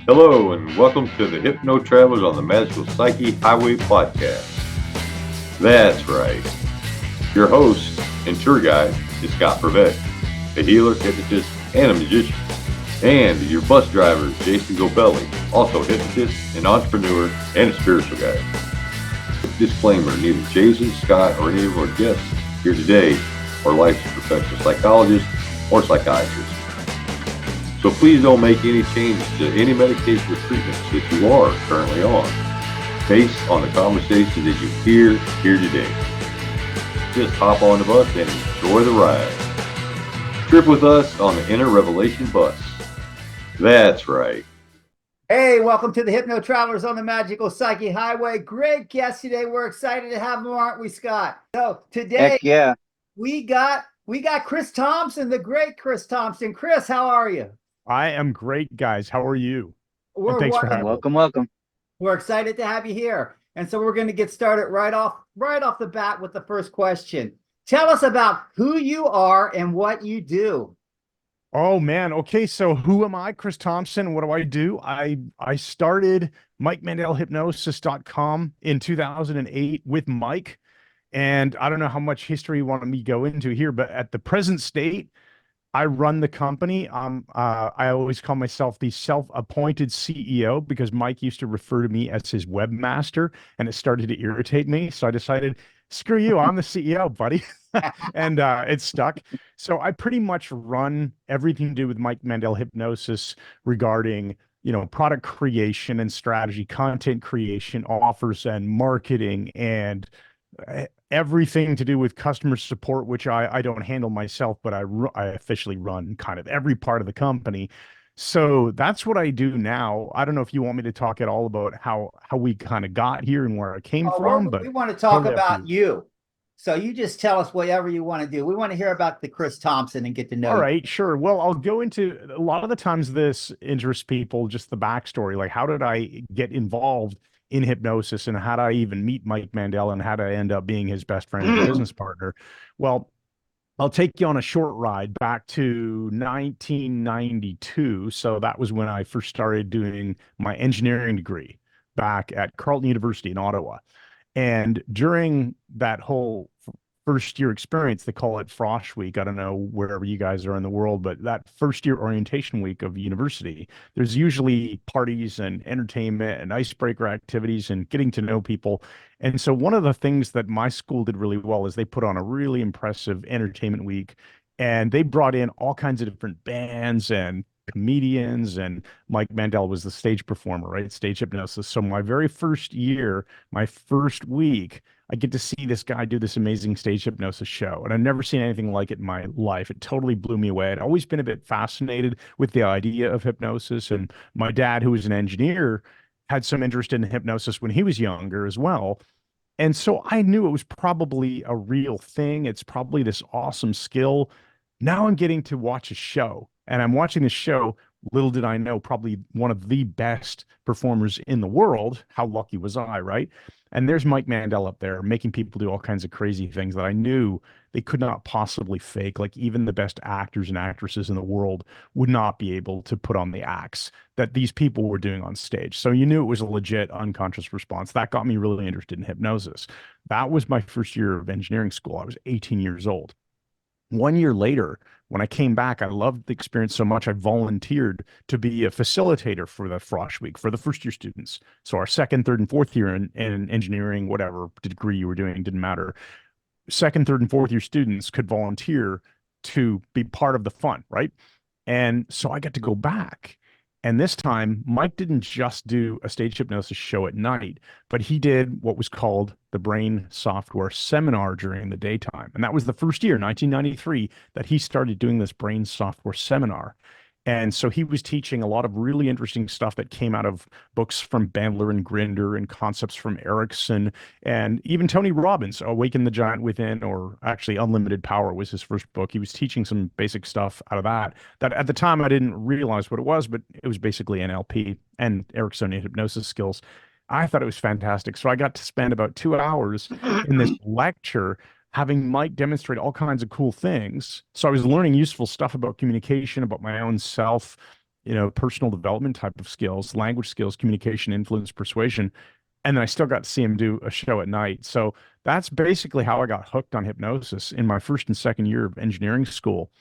Hello, and welcome to the Hypno Travelers on the Magical Psyche Highway podcast. That's right. Your host and tour guide is Scott Prevett, a healer, hypnotist, and a magician. And your bus driver is Jason Gobelli, also a hypnotist, an entrepreneur, and a spiritual guide. Disclaimer, neither Jason, Scott, or any of our guests here today are licensed professional psychologists or psychiatrists. So please don't make any changes to any medication or treatments that you are currently on based on the conversation that you hear here today. Just hop on the bus and enjoy the ride. Trip with us on the Inner Revelation bus. That's right. Hey, welcome to the Hypno Travelers on the Magical Psyche Highway. Great guest today. We're excited to have him, aren't we, Scott? So today, we got Chris Thompson, the great Chris Thompson. Chris, how are you? I am great, guys. How are you? Thanks for having me. Welcome. We're excited to have you here. And so we're going to get started right off the bat with the first question. Tell us about who you are and what you do. Oh, man. Okay, so who am I, Chris Thompson? What do I do? I started Mike Mandel Hypnosis.com in 2008 with Mike. And I don't know how much history you want me to go into here, but at the present state, I run the company. I always call myself the self-appointed CEO because Mike used to refer to me as his webmaster, and it started to irritate me. So I decided, screw you, I'm the CEO, buddy. And it stuck. So I pretty much run everything to do with Mike Mandel Hypnosis regarding, product creation and strategy, content creation, offers and marketing, and everything to do with customer support, which I don't handle myself, but I officially run kind of every part of the company. So that's what I do now. I don't know if you want me to talk at all about how we kind of got here and where I came from, but we want to talk about you. So you just tell us whatever you want to do. We want to hear about the Chris Thompson and get to know All right, sure. Well, I'll go into a lot of the times this interests people, just the backstory, like how did I get involved in hypnosis and how did I even meet Mike Mandel and how did I end up being his best friend and business partner? Well, I'll take you on a short ride back to 1992. So that was when I first started doing my engineering degree back at Carleton University in Ottawa. And during that whole first year experience, they call it Frosh Week. I don't know wherever you guys are in the world, but that first year orientation week of university, there's usually parties and entertainment and icebreaker activities and getting to know people. And so one of the things that my school did really well is they put on a really impressive entertainment week, and they brought in all kinds of different bands and comedians, and Mike Mandel was the stage performer, right? Stage hypnosis. So my very first year, my first week, I get to see this guy do this amazing stage hypnosis show. And I've never seen anything like it in my life. It totally blew me away. I'd always been a bit fascinated with the idea of hypnosis. And my dad, who was an engineer, had some interest in hypnosis when he was younger as well. And so I knew it was probably a real thing. It's probably this awesome skill. Now I'm getting to watch a show, and I'm watching this show. Little did I know, probably one of the best performers in the world. How lucky was I, right? And there's Mike Mandel up there making people do all kinds of crazy things that I knew they could not possibly fake. Like even the best actors and actresses in the world would not be able to put on the acts that these people were doing on stage. So you knew it was a legit unconscious response. That got me really interested in hypnosis. That was my first year of engineering school. I was 18 years old. 1 year later, when I came back, I loved the experience so much, I volunteered to be a facilitator for the Frosh Week for the first year students. So our second, third, and fourth year in engineering, whatever degree you were doing, didn't matter. Second, third, and fourth year students could volunteer to be part of the fun, right? And so I got to go back. And this time, Mike didn't just do a stage hypnosis show at night, but he did what was called the Brain Software Seminar during the daytime. And that was the first year, 1993, that he started doing this Brain Software Seminar. And so he was teaching a lot of really interesting stuff that came out of books from Bandler and Grinder and concepts from Erickson and even Tony Robbins. Awaken the Giant Within, or actually Unlimited Power was his first book. He was teaching some basic stuff out of that at the time I didn't realize what it was, but it was basically NLP and Ericksonian hypnosis skills. I thought it was fantastic. So I got to spend about 2 hours in this lecture having Mike demonstrate all kinds of cool things. So I was learning useful stuff about communication, about my own self. personal development type of skills, language skills, communication, influence, persuasion. And then I still got to see him do a show at night. So that's basically how I got hooked on hypnosis in my first and second year of engineering school.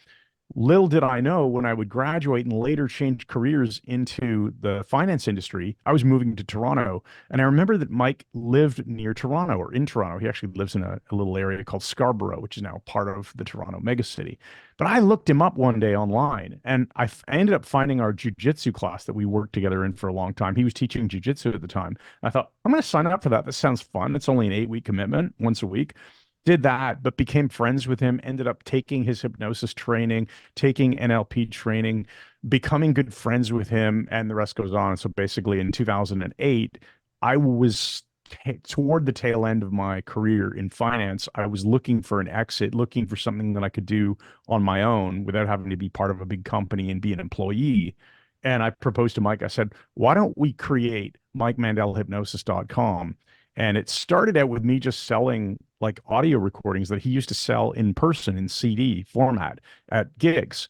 Little did I know, when I would graduate and later change careers into the finance industry, I was moving to Toronto. And I remember that Mike lived near Toronto, or in Toronto. He actually lives in a little area called Scarborough, which is now part of the Toronto megacity. But I looked him up one day online, and I ended up finding our jujitsu class that we worked together in for a long time. He was teaching jujitsu at the time. I thought, I'm going to sign up for that. This sounds fun. It's only an 8-week commitment, once a week. Did that, but became friends with him, ended up taking his hypnosis training, taking NLP training, becoming good friends with him, and the rest goes on. So basically in 2008, I was toward the tail end of my career in finance. I was looking for an exit, looking for something that I could do on my own without having to be part of a big company and be an employee. And I proposed to Mike, I said, why don't we create MikeMandelHypnosis.com? And it started out with me just selling like audio recordings that he used to sell in person in CD format at gigs.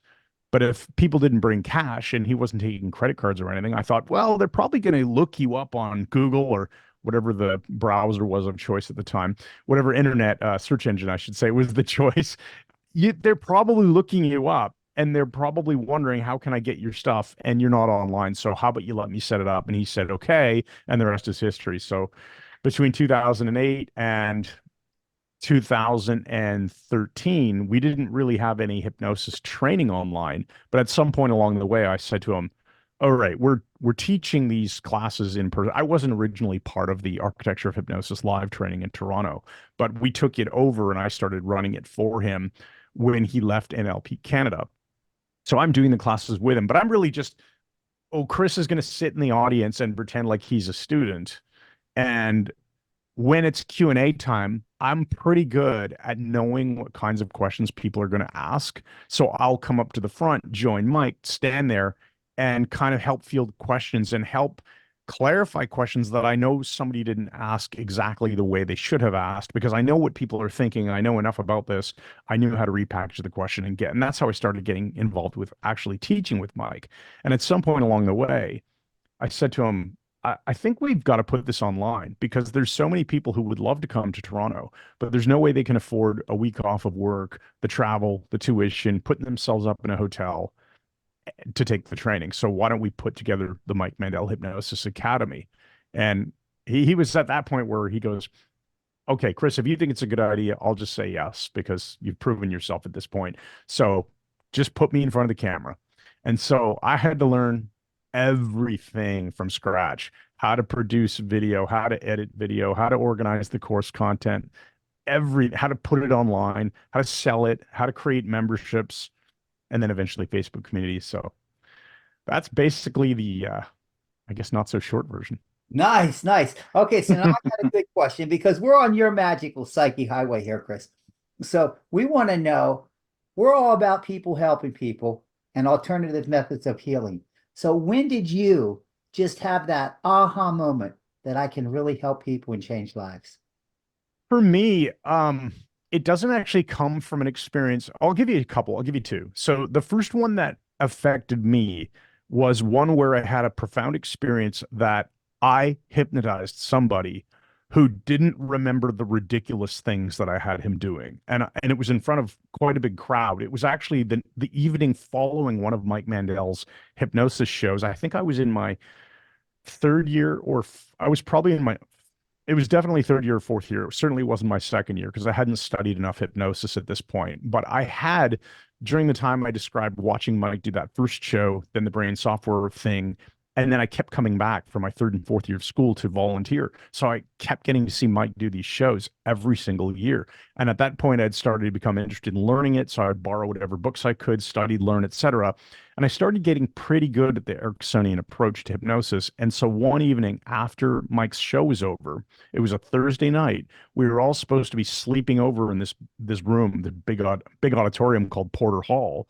But if people didn't bring cash and he wasn't taking credit cards or anything, I thought, well, they're probably going to look you up on Google or whatever the browser was of choice at the time, whatever internet search engine, I should say, was the choice. They're probably looking you up. And they're probably wondering, how can I get your stuff? And you're not online. So how about you let me set it up? And he said, okay. And the rest is history. So between 2008 and 2013, we didn't really have any hypnosis training online. But at some point along the way, I said to him, all right, we're teaching these classes in person. I wasn't originally part of the Architecture of Hypnosis live training in Toronto, but we took it over and I started running it for him when he left NLP Canada. So I'm doing the classes with him, but I'm really just, Chris is going to sit in the audience and pretend like he's a student. And when it's Q&A time, I'm pretty good at knowing what kinds of questions people are going to ask. So I'll come up to the front, join Mike, stand there, and kind of help field questions and help clarify questions that I know somebody didn't ask exactly the way they should have asked, because I know what people are thinking. I know enough about this. I knew how to repackage the question and that's how I started getting involved with actually teaching with Mike. And at some point along the way, I said to him, I think we've got to put this online, because there's so many people who would love to come to Toronto, but there's no way they can afford a week off of work, the travel, the tuition, putting themselves up in a hotel to take the training. So why don't we put together the Mike Mandel Hypnosis Academy? And he was at that point where he goes, okay, Chris, if you think it's a good idea, I'll just say yes, because you've proven yourself at this point. So just put me in front of the camera. And so I had to learn everything from scratch: how to produce video, how to edit video, how to organize the course content, how to put it online, how to sell it, how to create memberships, and then eventually Facebook communities. So that's basically the, I guess, not so short version. Nice, nice. Okay, so now I got a good question, because we're on your magical psyche highway here, Chris. So we want to know, we're all about people helping people and alternative methods of healing. So when did you just have that aha moment that I can really help people and change lives? For me, it doesn't actually come from an experience. I'll give you a couple. I'll give you two. So the first one that affected me was one where I had a profound experience that I hypnotized somebody who didn't remember the ridiculous things that I had him doing. And it was in front of quite a big crowd. It was actually the evening following one of Mike Mandel's hypnosis shows. I think I was in my third year, or I was probably in my, it was definitely third year or fourth year. It certainly wasn't my second year, because I hadn't studied enough hypnosis at this point. But I had, during the time I described, watching Mike do that first show, then the brain software thing, and then I kept coming back for my third and fourth year of school to volunteer. So I kept getting to see Mike do these shows every single year. And at that point, I'd started to become interested in learning it. So I'd borrow whatever books I could, study, learn, etc. And I started getting pretty good at the Ericksonian approach to hypnosis. And so one evening after Mike's show was over, it was a Thursday night, we were all supposed to be sleeping over in this room, the big auditorium called Porter Hall,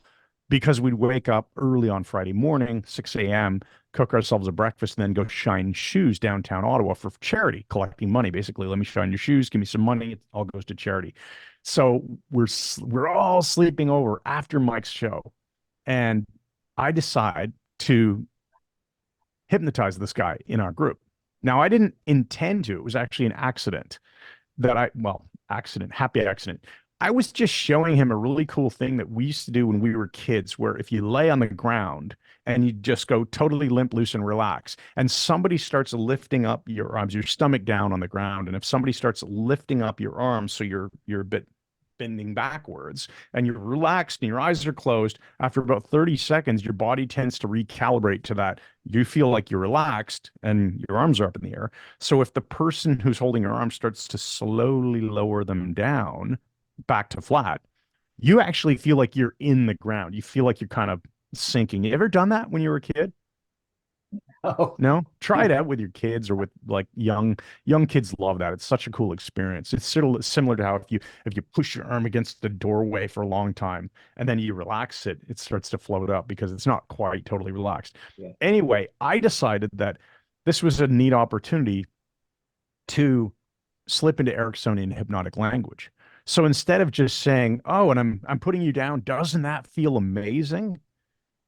because we'd wake up early on Friday morning, 6 a.m., cook ourselves a breakfast, and then go shine shoes downtown Ottawa for charity, collecting money. Basically, let me shine your shoes, give me some money, it all goes to charity. So we're all sleeping over after Mike's show, and I decide to hypnotize this guy in our group. Now, I didn't intend to. It was actually an accident happy accident. I was just showing him a really cool thing that we used to do when we were kids, where if you lay on the ground and you just go totally limp, loose, and relax, and somebody starts lifting up your arms, your stomach down on the ground, and if somebody starts lifting up your arms, so you're a bit bending backwards and you're relaxed and your eyes are closed, after about 30 seconds, your body tends to recalibrate to that. You feel like you're relaxed and your arms are up in the air. So if the person who's holding your arm starts to slowly lower them down back to flat, you actually feel like you're in the ground. You feel like you're kind of sinking. You ever done that when you were a kid? Oh, No, try it out with your kids or with like young kids love that. It's such a cool experience. It's sort of similar to how if you push your arm against the doorway for a long time and then you relax it, it starts to float up because it's not quite totally relaxed. yeah. Anyway, I decided that this was a neat opportunity to slip into Ericksonian hypnotic language. So instead of just saying, "Oh, and I'm putting you down, doesn't that feel amazing?"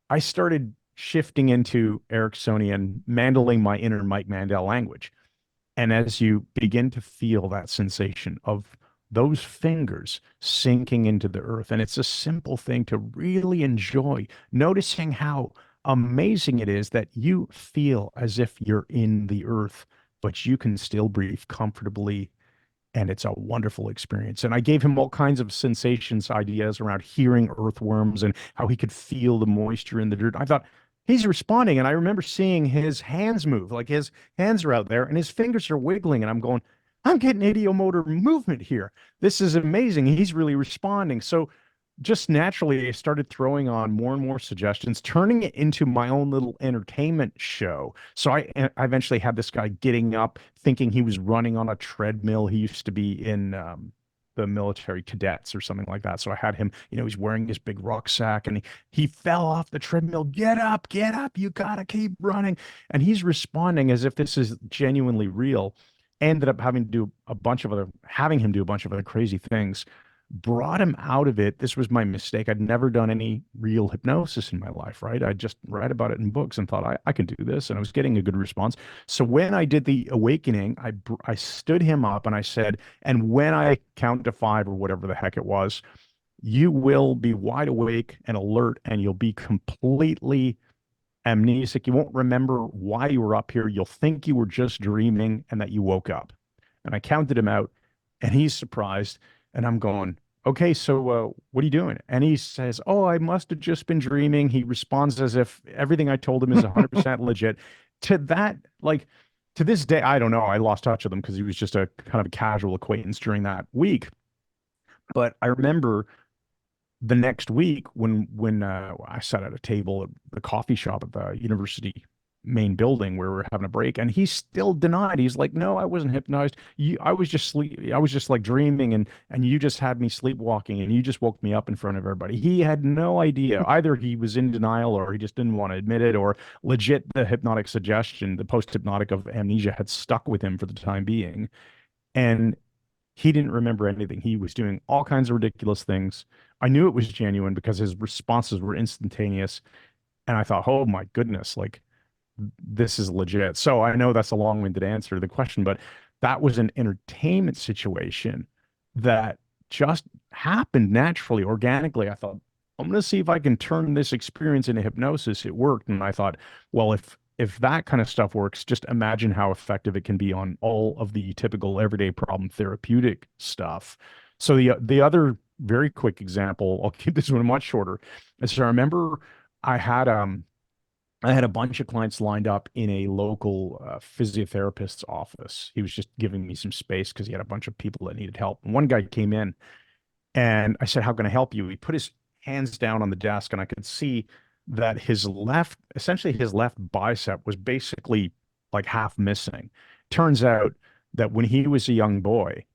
I started shifting into Ericksonian, mandling my inner Mike Mandel language. And as you begin to feel that sensation of those fingers sinking into the earth, and it's a simple thing to really enjoy, noticing how amazing it is that you feel as if you're in the earth, but you can still breathe comfortably, and it's a wonderful experience. And I gave him all kinds of sensations, ideas around hearing earthworms and how he could feel the moisture in the dirt. I thought, he's responding. And I remember seeing his hands move, like his hands are out there and his fingers are wiggling. And I'm going, I'm getting ideomotor movement here. This is amazing. He's really responding. So just naturally, I started throwing on more and more suggestions, turning it into my own little entertainment show. So I eventually had this guy getting up, thinking he was running on a treadmill. He used to be in the military cadets or something like that. So I had him, he's wearing his big rucksack and he fell off the treadmill. Get up, you gotta keep running. And he's responding as if this is genuinely real. Ended up having him do a bunch of other crazy things. Brought him out of it. This was my mistake. I'd never done any real hypnosis in my life, right? I just read about it in books and thought I can do this, and I was getting a good response. So when I did the awakening, I stood him up and I said, and when I count to 5 or whatever the heck it was, you will be wide awake and alert, and you'll be completely amnesic. You won't remember why you were up here. You'll think you were just dreaming and that you woke up. And I counted him out, and he's surprised. And I'm going, okay, so what are you doing? And he says, oh, I must have just been dreaming. He responds as if everything I told him is 100% legit. To that, like, to this day, I don't know. I lost touch with him because he was just a kind of a casual acquaintance during that week. But I remember the next week when I sat at a table at the coffee shop at the university main building where we're having a break, and he still denied. He's like, no, I wasn't hypnotized. I was just like dreaming, and you just had me sleepwalking, and you just woke me up in front of everybody. He had no idea. Either he was in denial or he just didn't want to admit it, or legit the hypnotic suggestion, the post-hypnotic of amnesia had stuck with him for the time being. And he didn't remember anything. He was doing all kinds of ridiculous things. I knew it was genuine because his responses were instantaneous. And I thought, oh my goodness, like, this is legit. So I know that's a long-winded answer to the question, but that was an entertainment situation that just happened naturally, organically. I thought, I'm going to see if I can turn this experience into hypnosis. It worked. And I thought, well, if that kind of stuff works, just imagine how effective it can be on all of the typical everyday problem therapeutic stuff. So the other very quick example, I'll keep this one much shorter. So I remember I had a bunch of clients lined up in a local physiotherapist's office. He was just giving me some space because he had a bunch of people that needed help. And one guy came in and I said, how can I help you? He put his hands down on the desk and I could see that essentially his left bicep was basically like half missing. Turns out that when he was a young boy,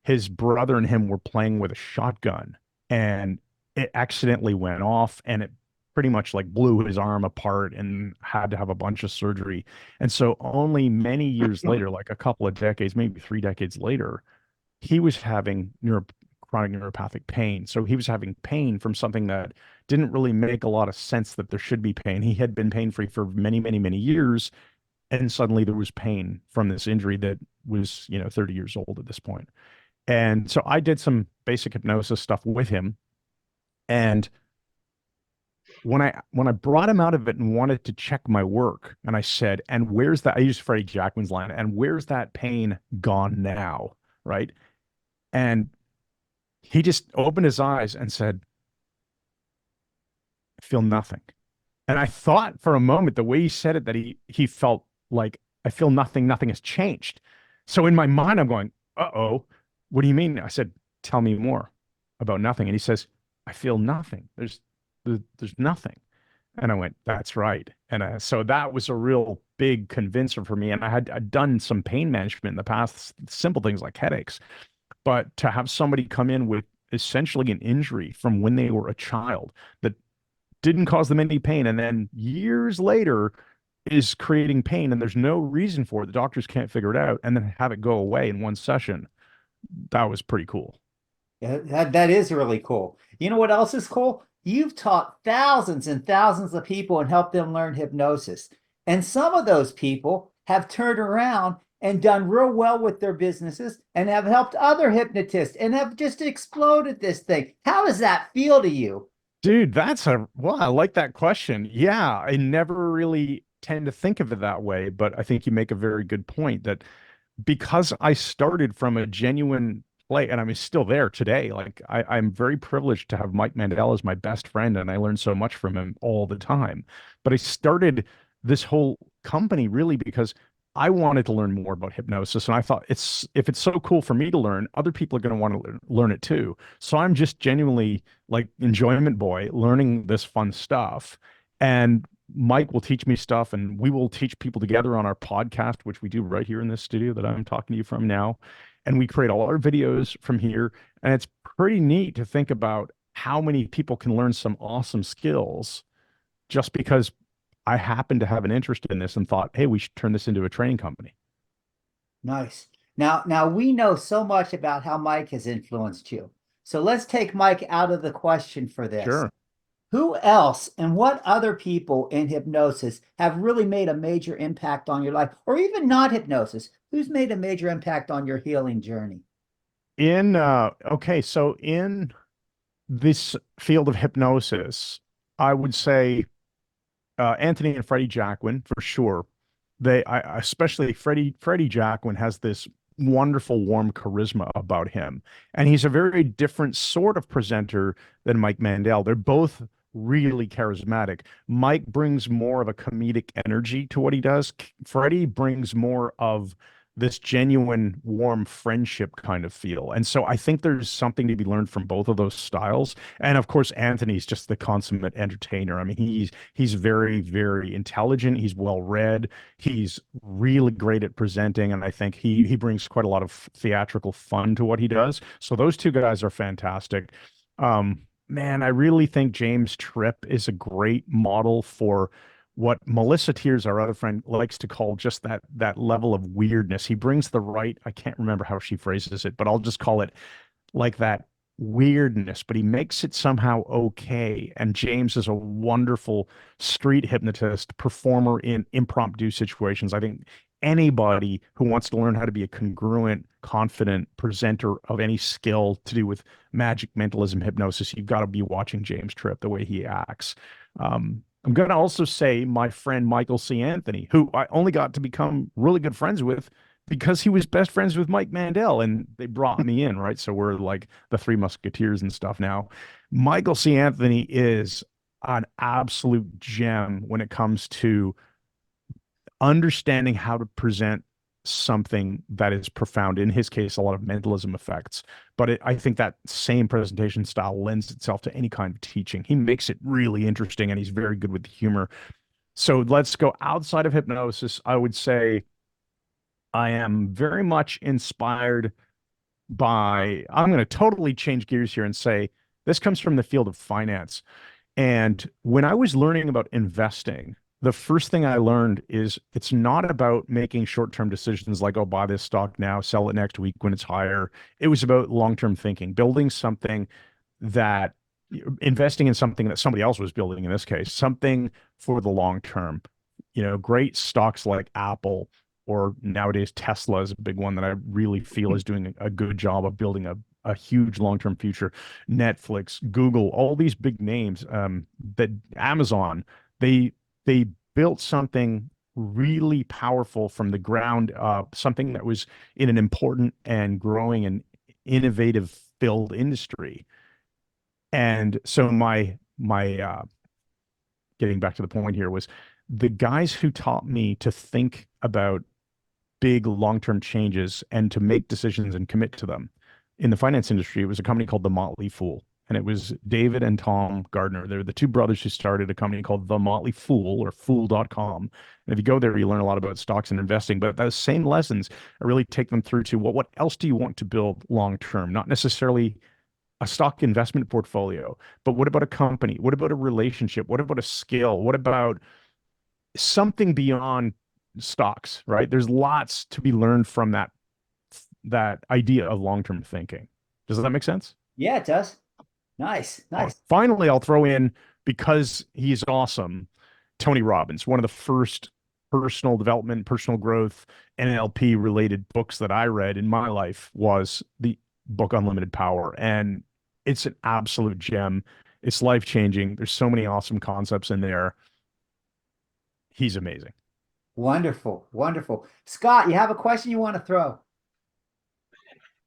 his brother and him were playing with a shotgun and it accidentally went off and it pretty much like blew his arm apart and had to have a bunch of surgery. And so only many years later, like a couple of decades, maybe 3 decades later, he was having chronic neuropathic pain. So he was having pain from something that didn't really make a lot of sense that there should be pain. He had been pain-free for many, many, many years, and suddenly there was pain from this injury that was, 30 years old at this point. And so I did some basic hypnosis stuff with him. And when I brought him out of it and wanted to check my work, and I said, and where's that? I used Freddie Jackman's line, and where's that pain gone now? Right. And he just opened his eyes and said, I feel nothing. And I thought for a moment, the way he said it, that he felt like, I feel nothing, nothing has changed. So in my mind, I'm going, uh-oh, what do you mean? I said, tell me more about nothing. And he says, I feel nothing. There's nothing. And I went, that's right. And so that was a real big convincer for me. And I'd done some pain management in the past, simple things like headaches. But to have somebody come in with essentially an injury from when they were a child that didn't cause them any pain, and then years later is creating pain, and there's no reason for it, the doctors can't figure it out, and then have it go away in one session, that was pretty cool. Yeah, that is really cool. You know what else is cool? You've taught thousands and thousands of people and helped them learn hypnosis. And some of those people have turned around and done real well with their businesses and have helped other hypnotists and have just exploded this thing. How does that feel to you? Dude, well, I like that question. Yeah, I never really tend to think of it that way, but I think you make a very good point that because I started from a genuine play, and I'm still there today. Like I'm very privileged to have Mike Mandel as my best friend, and I learn so much from him all the time. But I started this whole company really because I wanted to learn more about hypnosis, and I thought if it's so cool for me to learn, other people are going to want to learn it too. So I'm just genuinely like enjoyment boy, learning this fun stuff. And Mike will teach me stuff, and we will teach people together on our podcast, which we do right here in this studio that I'm talking to you from now. And we create all our videos from here. And it's pretty neat to think about how many people can learn some awesome skills just because I happened to have an interest in this and thought, hey, we should turn this into a training company. Nice. Now we know so much about how Mike has influenced you. So let's take Mike out of the question for this. Sure. Who else and what other people in hypnosis have really made a major impact on your life, or even not hypnosis? Who's made a major impact on your healing journey? So in this field of hypnosis, I would say Anthony and Freddie Jackman for sure. Especially Freddie Jackman has this wonderful, warm charisma about him, and he's a very different sort of presenter than Mike Mandel. They're both really charismatic. Mike brings more of a comedic energy to what he does. Freddie brings more of this genuine, warm friendship kind of feel. And so I think there's something to be learned from both of those styles. And of course, Anthony's just the consummate entertainer. I mean, he's very, very intelligent. He's well-read. He's really great at presenting. And I think he brings quite a lot of theatrical fun to what he does. So those two guys are fantastic. Man, I really think James Tripp is a great model for what Melissa Tears, our other friend, likes to call just that level of weirdness. He brings I can't remember how she phrases it, but I'll just call it like that weirdness, but he makes it somehow okay. And James is a wonderful street hypnotist, performer in impromptu situations. I think anybody who wants to learn how to be a congruent, confident presenter of any skill to do with magic, mentalism, hypnosis, you've got to be watching James Tripp, the way he acts. I'm going to also say my friend Michael C. Anthony, who I only got to become really good friends with because he was best friends with Mike Mandel, and they brought me in, right? So we're like the Three Musketeers and stuff now. Michael C. Anthony is an absolute gem when it comes to understanding how to present something that is profound. In his case, a lot of mentalism effects. But I think that same presentation style lends itself to any kind of teaching. He makes it really interesting, and he's very good with the humor. So let's go outside of hypnosis. I would say I am very much inspired by, I'm going to totally change gears here and say this comes from the field of finance. And when I was learning about investing, the first thing I learned is it's not about making short-term decisions like, oh, buy this stock now, sell it next week when it's higher. It was about long-term thinking, building something that investing in something that somebody else was building, in this case, something for the long term. Great stocks like Apple, or nowadays Tesla is a big one that I really feel is doing a good job of building a huge long-term future. Netflix, Google, all these big names, that Amazon, they built something really powerful from the ground up, something that was in an important and growing and innovative filled industry. And so my getting back to the point here was the guys who taught me to think about big long-term changes and to make decisions and commit to them in the finance industry. It was a company called The Motley Fool. And it was David and Tom Gardner. They're the two brothers who started a company called The Motley Fool, or fool.com. And if you go there, you learn a lot about stocks and investing. But those same lessons, I really take them through to, well, what else do you want to build long term? Not necessarily a stock investment portfolio, but what about a company? What about a relationship? What about a skill? What about something beyond stocks, right? There's lots to be learned from that idea of long-term thinking. Does that make sense? Yeah, it does. Nice. Finally, I'll throw in, because he's awesome, Tony Robbins. One of the first personal development, personal growth, NLP related books that I read in my life was the book Unlimited Power. And it's an absolute gem. It's life-changing. There's so many awesome concepts in there. He's amazing. Wonderful. Scott, you have a question you want to throw?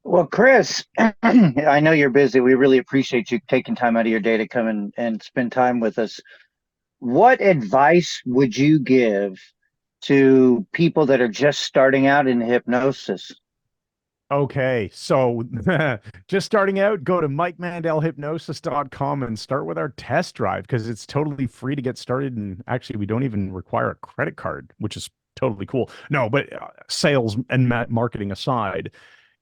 Well, Chris, I know you're busy. We really appreciate you taking time out of your day to come and spend time with us. What advice would you give to people that are just starting out in hypnosis? Okay, so just starting out, go to MikeMandelHypnosis.com and start with our test drive, because it's totally free to get started. And actually, we don't even require a credit card, which is totally cool. No, but sales and marketing aside,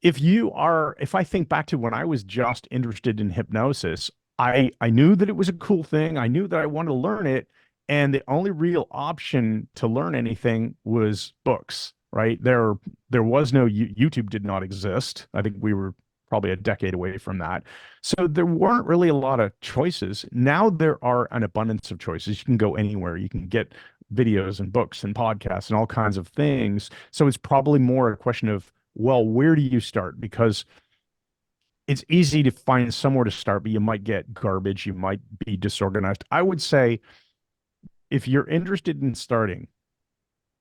if I think back to when I was just interested in hypnosis, I knew that it was a cool thing. I knew that I wanted to learn it. And the only real option to learn anything was books, right? There was no YouTube, did not exist. I think we were probably a decade away from that. So there weren't really a lot of choices. Now there are an abundance of choices. You can go anywhere. You can get videos and books and podcasts and all kinds of things. So it's probably more a question of, well, where do you start? Because it's easy to find somewhere to start, but you might get garbage. You might be disorganized. I would say, if you're interested in starting,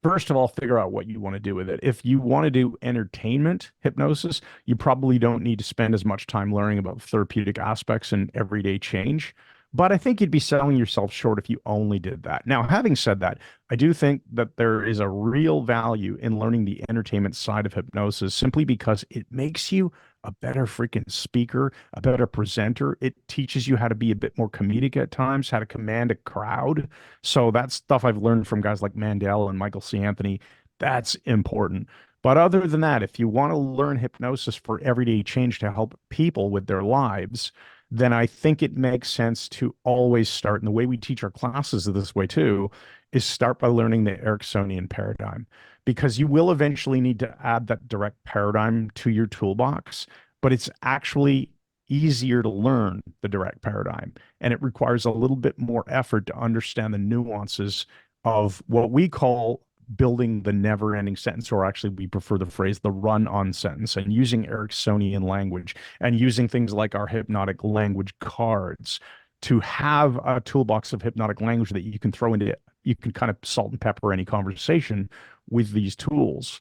first of all, figure out what you want to do with it. If you want to do entertainment hypnosis, you probably don't need to spend as much time learning about therapeutic aspects and everyday change. But I think you'd be selling yourself short if you only did that. Now, having said that, I do think that there is a real value in learning the entertainment side of hypnosis, simply because it makes you a better freaking speaker, a better presenter. It teaches you how to be a bit more comedic at times, how to command a crowd. So that's stuff I've learned from guys like Mandel and Michael C. Anthony. That's important. But other than that, if you want to learn hypnosis for everyday change to help people with their lives, then I think it makes sense to always start, and the way we teach our classes this way too, is start by learning the Ericksonian paradigm, because you will eventually need to add that direct paradigm to your toolbox, but it's actually easier to learn the direct paradigm, and it requires a little bit more effort to understand the nuances of what we call building the never-ending sentence, or actually we prefer the phrase the run-on sentence, and using Ericksonian language and using things like our hypnotic language cards to have a toolbox of hypnotic language that you can throw into it. You can kind of salt and pepper any conversation with these tools.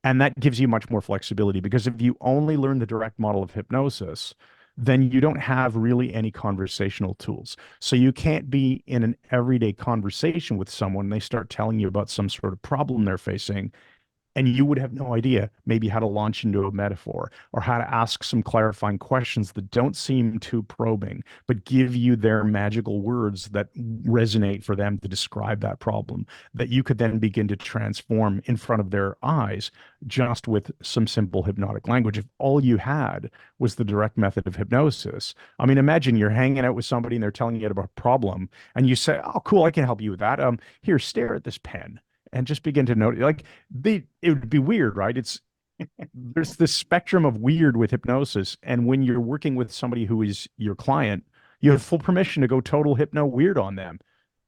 And that gives you much more flexibility, because if you only learn the direct model of hypnosis, then you don't have really any conversational tools. So you can't be in an everyday conversation with someone and they start telling you about some sort of problem they're facing, and you would have no idea maybe how to launch into a metaphor or how to ask some clarifying questions that don't seem too probing, but give you their magical words that resonate for them to describe that problem, that you could then begin to transform in front of their eyes just with some simple hypnotic language. If all you had was the direct method of hypnosis, I mean, imagine you're hanging out with somebody and they're telling you about a problem, and you say, "Oh, cool, I can help you with that. Here, stare at this pen." And just begin to note, like, it would be weird, right? There's this spectrum of weird with hypnosis. And when you're working with somebody who is your client, You have full permission to go total hypno weird on them.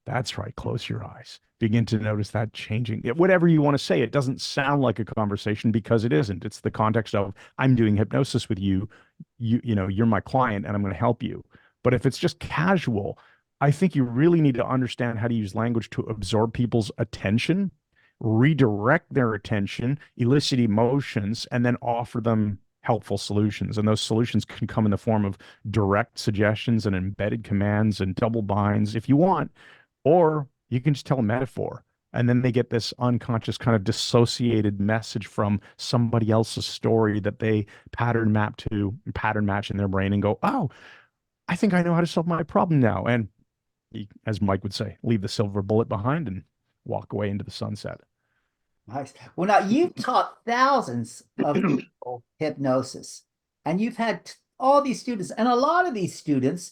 That's right. Close your eyes. Begin to notice that changing. Whatever you want to say, it doesn't sound like a conversation because it isn't. It's the context of I'm doing hypnosis with you. You're my client and I'm going to help you. But if it's just casual, I think you really need to understand how to use language to absorb people's attention, redirect their attention, elicit emotions, and then offer them helpful solutions. And those solutions can come in the form of direct suggestions and embedded commands and double binds if you want, or you can just tell a metaphor. And then they get this unconscious kind of dissociated message from somebody else's story that they pattern match in their brain and go, oh, I think I know how to solve my problem now. And as Mike would say, leave the silver bullet behind and walk away into the sunset. Nice. Well, now you've taught thousands of people hypnosis, and you've had all these students, and a lot of these students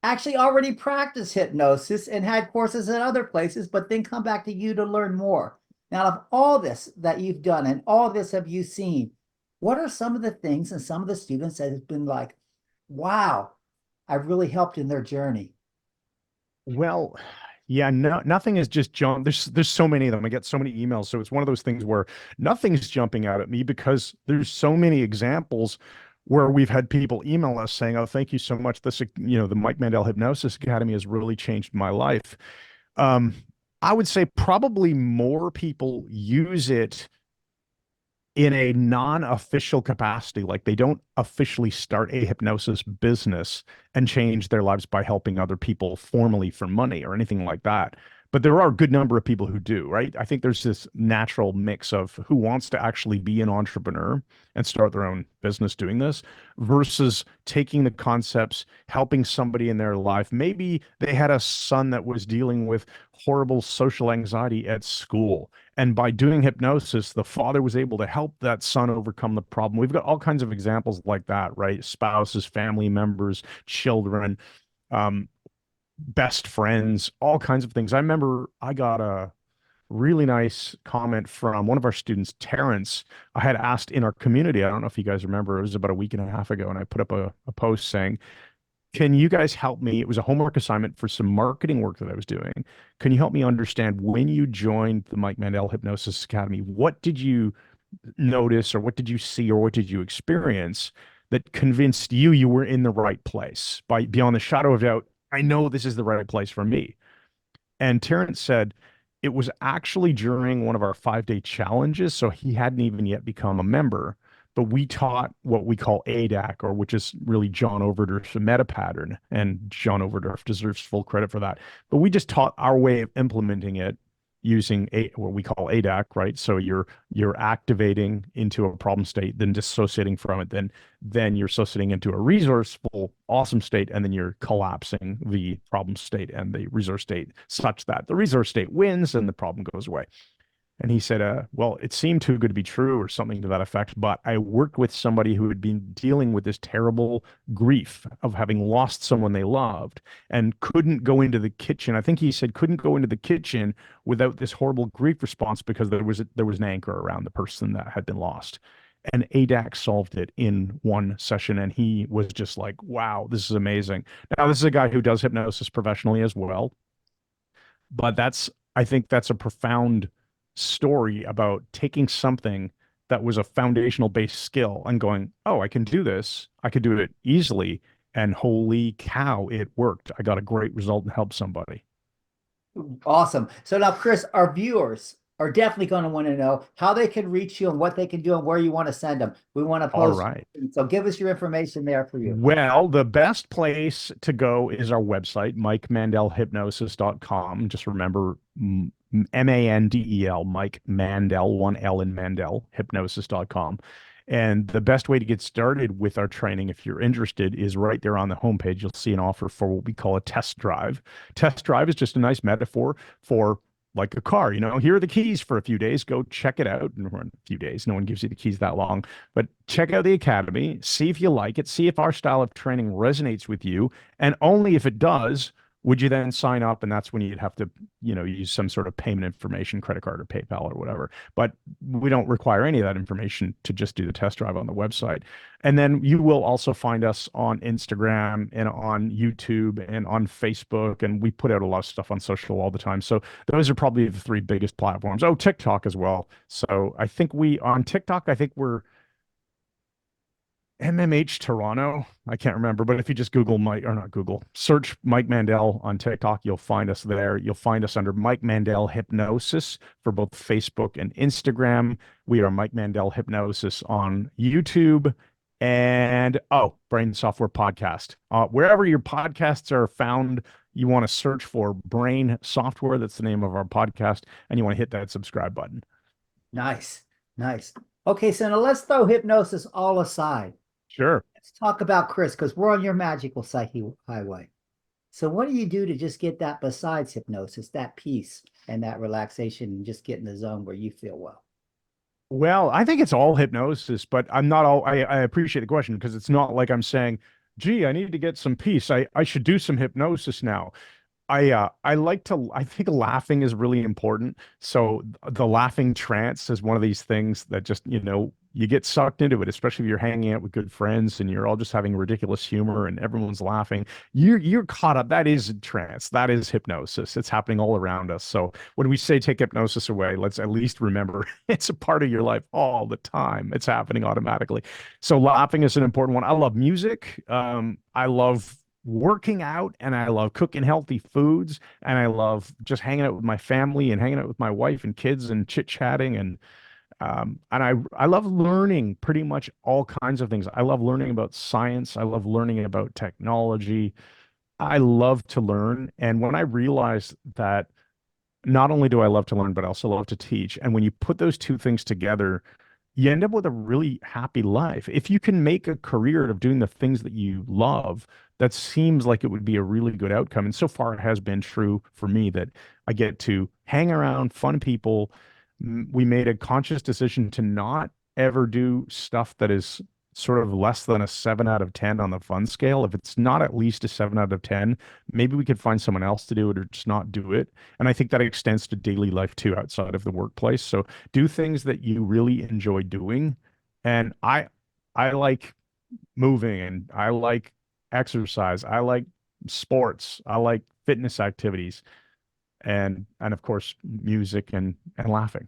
actually already practice hypnosis and had courses at other places, but then come back to you to learn more. Now, of all this that you've done and all this have you seen, what are some of the things and some of the students that have been like, wow, I've really helped in their journey? Well, yeah, no, nothing is just jump. There's so many of them. I get so many emails. So it's one of those things where nothing's jumping out at me because there's so many examples where we've had people email us saying, oh, thank you so much. This, the Mike Mandel Hypnosis Academy has really changed my life. I would say probably more people use it in a non-official capacity, like they don't officially start a hypnosis business and change their lives by helping other people formally for money or anything like that. But there are a good number of people who do, right? I think there's this natural mix of who wants to actually be an entrepreneur and start their own business doing this versus taking the concepts, helping somebody in their life. Maybe they had a son that was dealing with horrible social anxiety at school. And by doing hypnosis, the father was able to help that son overcome the problem. We've got all kinds of examples like that, right? Spouses, family members, children, best friends, all kinds of things. I remember I got a really nice comment from one of our students, Terrence. I had asked in our community, I don't know if you guys remember, it was about a week and a half ago, and I put up a post saying, can you guys help me? It was a homework assignment for some marketing work that I was doing. Can you help me understand when you joined the Mike Mandel Hypnosis Academy, what did you notice or what did you see or what did you experience that convinced you were in the right place? Beyond the shadow of doubt, I know this is the right place for me. And Terrence said it was actually during one of our 5-day challenges. So he hadn't even yet become a member, but we taught what we call ADAC, or which is really John Overdurf's meta pattern. And John Overdurf deserves full credit for that. But we just taught our way of implementing it using what we call ADAC, right? So you're activating into a problem state, then dissociating from it, then you're associating into a resourceful, awesome state, and then you're collapsing the problem state and the resource state such that the resource state wins and the problem goes away. And he said, well, it seemed too good to be true or something to that effect, but I worked with somebody who had been dealing with this terrible grief of having lost someone they loved and couldn't go into the kitchen. I think he said couldn't go into the kitchen without this horrible grief response because there was an anchor around the person that had been lost. And ADAC solved it in one session, and he was just like, wow, this is amazing. Now, this is a guy who does hypnosis professionally as well, but I think that's a profound story about taking something that was a foundational based skill and going, oh, I can do this. I could do it easily. And holy cow, it worked. I got a great result and helped somebody. Awesome. So now, Chris, our viewers are definitely going to want to know how they can reach you and what they can do and where you want to send them. We want to post. All right. So give us your information there for you. Well, the best place to go is our website, MikeMandelHypnosis.com. Just remember Mandel, Mike Mandel, 1 L in Mandel, hypnosis.com. And the best way to get started with our training, if you're interested, is right there on the homepage. You'll see an offer for what we call a test drive. Test drive is just a nice metaphor for like a car. Here are the keys for a few days. Go check it out. And a few days, no one gives you the keys that long, but check out the academy, see if you like it, see if our style of training resonates with you. And only if it does Would you then sign up? And that's when you'd have to, use some sort of payment information, credit card or PayPal or whatever. But we don't require any of that information to just do the test drive on the website. And then you will also find us on Instagram and on YouTube and on Facebook. And we put out a lot of stuff on social all the time. So those are probably the three biggest platforms. Oh, TikTok as well. So I think on TikTok, I think we're MMH Toronto. I can't remember, but if you just search Mike Mandel on TikTok, you'll find us there. You'll find us under Mike Mandel Hypnosis for both Facebook and Instagram. We are Mike Mandel Hypnosis on YouTube. And Brain Software Podcast. Wherever your podcasts are found, you want to search for Brain Software. That's the name of our podcast. And you want to hit that subscribe button. Nice. Okay, so now let's throw hypnosis all aside. Sure. Let's talk about Chris, because we're on your magical psyche highway. So what do you do to just get that besides hypnosis, that peace and that relaxation, and just get in the zone where you feel well? Well, I think it's all hypnosis, but I appreciate the question, because it's not like I'm saying, gee, I need to get some peace. I should do some hypnosis now. I think laughing is really important. So the laughing trance is one of these things that just, you get sucked into it, especially if you're hanging out with good friends and you're all just having ridiculous humor and everyone's laughing. You're caught up. That is trance. That is hypnosis. It's happening all around us. So when we say take hypnosis away, let's at least remember it's a part of your life all the time. It's happening automatically. So laughing is an important one. I love music. I love working out, and I love cooking healthy foods, and I love just hanging out with my family and hanging out with my wife and kids and chit-chatting, and I love learning pretty much all kinds of things. I love learning about science. I love learning about technology. I love to learn. And when I realized that not only do I love to learn, but I also love to teach, and when you put those two things together, you end up with a really happy life. If you can make a career of doing the things that you love, that seems like it would be a really good outcome. And so far it has been true for me that I get to hang around fun people. We made a conscious decision to not ever do stuff that is sort of less than a 7 out of 10 on the fun scale. If it's not at least a 7 out of 10, maybe we could find someone else to do it or just not do it. And I think that extends to daily life too, outside of the workplace. So do things that you really enjoy doing. And I like moving, and I like exercise. I like sports. I like fitness activities, and of course music and laughing.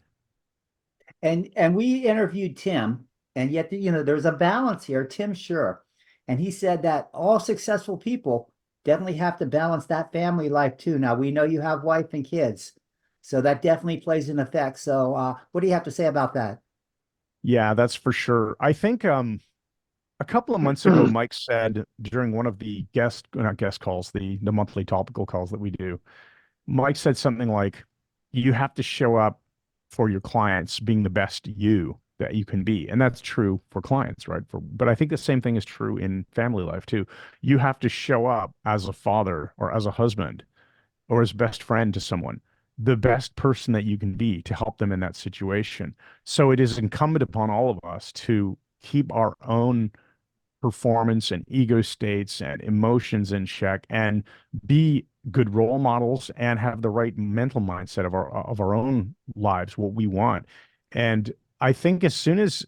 And we interviewed Tim, and yet there's a balance here. Tim Sure, and he said that all successful people definitely have to balance that family life too. Now we know you have wife and kids, so that definitely plays an effect. So what do you have to say about that? Yeah, that's for sure. I think a couple of months ago, Mike said during one of the not guest calls, the monthly topical calls that we do, Mike said something like, you have to show up for your clients being the best you that you can be. And that's true for clients, right? But I think the same thing is true in family life too. You have to show up as a father or as a husband or as best friend to someone, the best person that you can be to help them in that situation. So it is incumbent upon all of us to keep our own performance and ego states and emotions in check, and be good role models, and have the right mental mindset of our own lives, what we want. And I think as soon as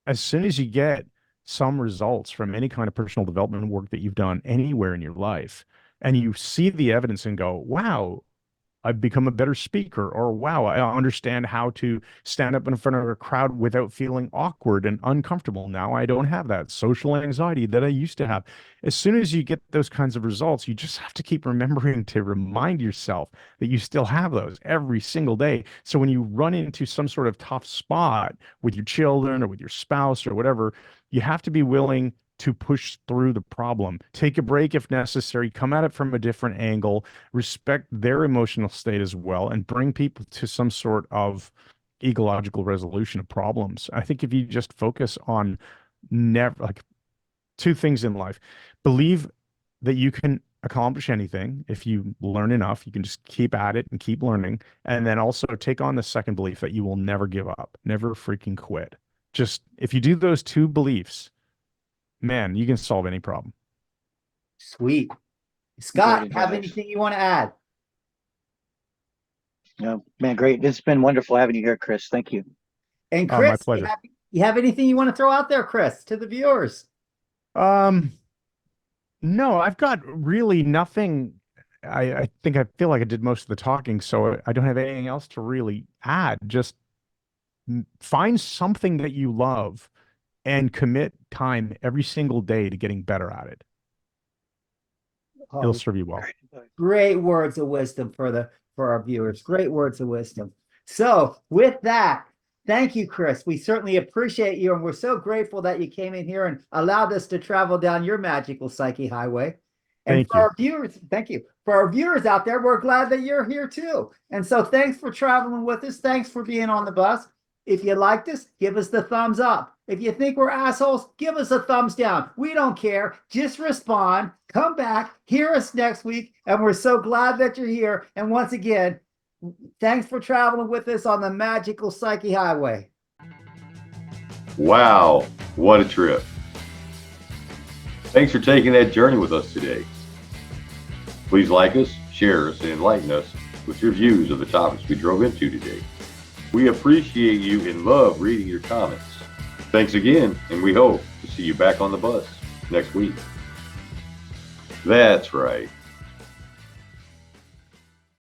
you get some results from any kind of personal development work that you've done anywhere in your life, and you see the evidence and go, wow, I've become a better speaker, or wow, I understand how to stand up in front of a crowd without feeling awkward and uncomfortable. Now I don't have that social anxiety that I used to have. As soon as you get those kinds of results, you just have to keep remembering to remind yourself that you still have those every single day. So when you run into some sort of tough spot with your children or with your spouse or whatever, you have to be willing to push through the problem, take a break if necessary, come at it from a different angle, respect their emotional state as well, and bring people to some sort of ecological resolution of problems. I think if you just focus on two things in life, believe that you can accomplish anything. If you learn enough, you can just keep at it and keep learning. And then also take on the second belief that you will never give up, never freaking quit. Just if you do those two beliefs, man, you can solve any problem. Sweet. Scott, have anything you want to add? No, man, great. It's been wonderful having you here, Chris. Thank you. And Oh, my Chris, pleasure. you have anything you want to throw out there, Chris, to the viewers? No, I've got really nothing. I think I feel like I did most of the talking, so I don't have anything else to really add. Just find something that you love and commit time every single day to getting better at it. It'll serve you well. Great words of wisdom for our viewers. Great words of wisdom. So with that, thank you, Chris. We certainly appreciate you, and we're so grateful that you came in here and allowed us to travel down your magical psyche highway. And Thank for you. our viewers, thank you. For our viewers out there, we're glad that you're here too. And so thanks for traveling with us. Thanks for being on the bus. If you liked us, give us the thumbs up. If you think we're assholes, give us a thumbs down. We don't care. Just respond. Come back. Hear us next week. And we're so glad that you're here. And once again, thanks for traveling with us on the magical psyche highway. Wow, what a trip. Thanks for taking that journey with us today. Please like us, share us, and enlighten us with your views of the topics we drove into today. We appreciate you and love reading your comments. Thanks again, and we hope to see you back on the bus next week. That's right.